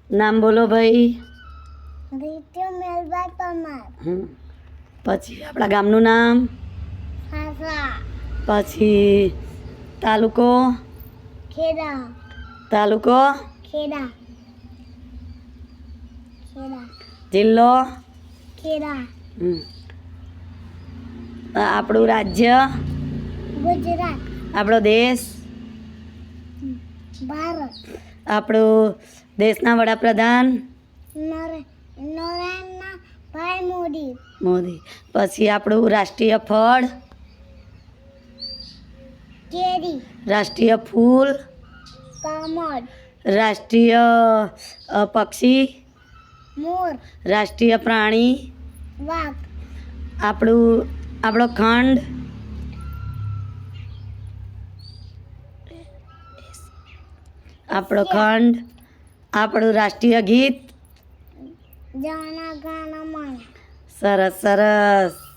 નામ બોલો ભાઈ. રીતુ મેલભાઈ પરમાર. પછી આપણા ગામનું નામ. સાસા. પછી તાલુકો. ખેડા. તાલુકો. ખેડા. ખેડા. જિલ્લો. ખેડા. આપણું રાજ્ય. ગુજરાત. આપણો દેશ. ભારત. આપણું દેશના વડાપ્રધાન. નરેન્દ્રભાઈ મોદી. મોદી. પછી આપણું રાષ્ટ્રીય ફળ. કેરી. રાષ્ટ્રીય ફૂલ. કમળ. રાષ્ટ્રીય પક્ષી. મોર. રાષ્ટ્રીય પ્રાણી. વાઘ. આપણો ખંડ. આપણો ખંડ. આપણું રાષ્ટ્રીય ગીત. જન ગણ મન. સરસ સરસ.